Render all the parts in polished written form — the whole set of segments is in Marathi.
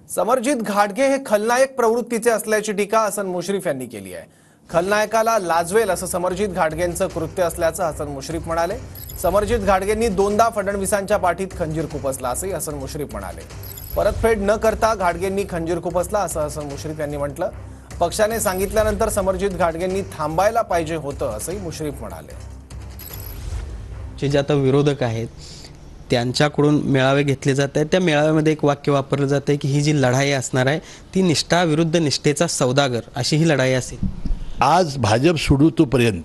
समरजित घाटगे हे खलनायक प्रवृत्तीचे असल्याची टीका हसन मुश्रीफ यांनी केली आहे। खलनायकाला लाजवेल असं समरजित घाटगेंचं कृत्य असल्याचं हसन मुश्रीफ म्हणाले। समरजित घाटगेंनी दोनदा फडणवीसांच्या पाठीत खंजीर खुपसला असंही हसन मुश्रीफ म्हणाले। परतफेड न करता घाटगेंनी खंजीर खुपसला असं हसन मुश्रीफ यांनी म्हटलं। पक्षाने सांगितल्यानंतर समरजित घाटगेंनी थांबायला पाहिजे होतं असंही मुश्रीफ म्हणाले। जे आता विरोधक आहेत त्यांच्याकडून मेळावे घेतले जात आहेत, त्या मेळाव्यामध्ये एक वाक्य वापरलं जात आहे की ही जी लढाई असणार आहे ती निष्ठा विरुद्ध निष्ठेचा सौदागर अशी ही लढाई असेल। आज भाजप सोडू तोपर्यंत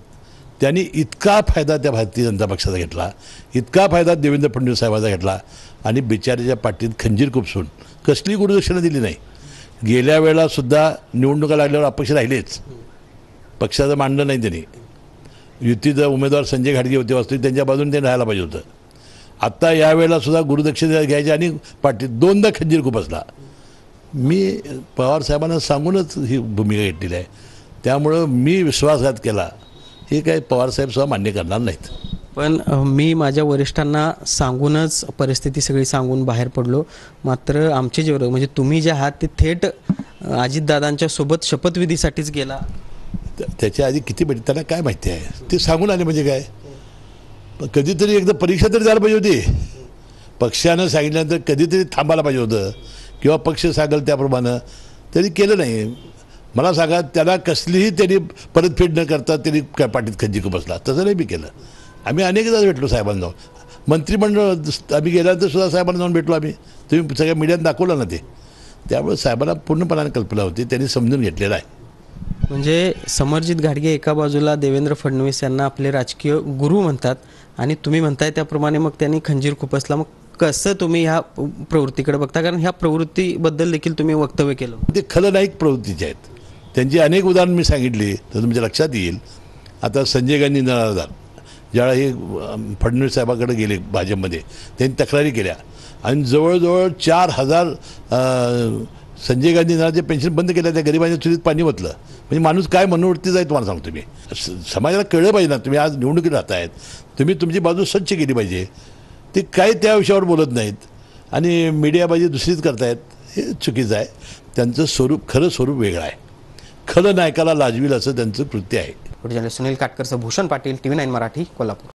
त्यांनी इतका फायदा त्या भारतीय जनता पक्षाचा घेतला, इतका फायदा देवेंद्र फडणवीस साहेबांचा घेतला आणि बिचाऱ्याच्या पाठीत खंजीर खुपसून कसली गुरुदक्षिणा दिली नाही। गेल्या वेळेला सुद्धा निवडणुका लागल्यावर अपक्ष राहिलेच, पक्षाचं मांडलं नाही त्यांनी। युतीचा उमेदवार संजय घाटगे होते, वास्तविक त्यांच्या बाजूने ते राहायला पाहिजे होतं। आत्ता यावेळेला सुद्धा गुरुदक्षिणा घ्यायची आणि पाठीत दोनदा खंजीर खुपसला। मी पवार साहेबांना सांगूनच ही भूमिका घेतलेली आहे, त्यामुळं मी विश्वासघात केला हे काय पवारसाहेब सुद्धा मान्य करणार नाहीत। पण मी माझ्या वरिष्ठांना सांगूनच परिस्थिती सगळी सांगून बाहेर पडलो, मात्र आमचे जे म्हणजे तुम्ही जे आहात ते थेट अजितदादांच्या सोबत शपथविधीसाठीच गेला। त्याच्या आधी किती भेटत त्यांना काय माहिती आहे, ते सांगून आले म्हणजे काय। कधीतरी एकदा परीक्षा तरी द्यायला पाहिजे होती। पक्षानं सांगितल्यानंतर कधीतरी थांबायला पाहिजे होतं किंवा पक्ष सांगेल त्याप्रमाणे, तरी केलं नाही। मला सांगा, त्याला कसलीही त्यांनी परतफेड न करता त्यांनी काय पाठीत खंजीर खुपसला, तसं नाही मी केलं। आम्ही अनेकदा भेटलो साहेबांना जाऊन, मंत्रिमंडळ आम्ही गेल्यानंतर सुद्धा साहेबांना जाऊन भेटलो आम्ही, तुम्ही सगळ्या मीडियात दाखवलं ना ते। त्यामुळे साहेबांना पूर्णपणाने कल्पना होती, त्यांनी समजून घेतलेलं आहे। म्हणजे समरजित घाटगे एका बाजूला देवेंद्र फडणवीस यांना आपले राजकीय गुरु म्हणतात आणि तुम्ही म्हणताय त्याप्रमाणे मग त्यांनी खंजीर खुपसला। मग कसं तुम्ही ह्या प्रवृत्तीकडे बघता, कारण ह्या प्रवृत्तीबद्दल देखील तुम्ही वक्तव्य केलं। ते खलनायक प्रवृत्तीचे आहेत, त्यांची अनेक उदाहरणं मी सांगितली तर तुमच्या लक्षात येईल। आता संजय गांधी निराधार ज्यावेळी हे फडणवीस साहेबाकडे गेले भाजपमध्ये, त्यांनी तक्रारी केल्या आणि जवळजवळ 4000 संजय गांधी निराधारचे पेन्शन बंद केल्या, त्या गरिबांच्या चुलीत पाणी ओतलं। म्हणजे माणूस काय मनोवृत्ती जाईल तुम्हाला सांगतो मी। समाजाला कळलं पाहिजे ना, तुम्ही आज निवडणुकीत राहतायत, तुम्ही तुमची बाजू स्वच्छ केली पाहिजे। ते काय त्या विषयावर बोलत नाहीत आणि मीडियाबाजी दुसरीच करतायत, हे चुकीचं आहे। त्यांचं स्वरूप, खरं स्वरूप वेगळं आहे। खलनायकाला लाजवील असं त्यांचं कृत्य आहे। सुनील काटकरसह भूषण पाटील, TV9 मराठी, कोल्हापूर।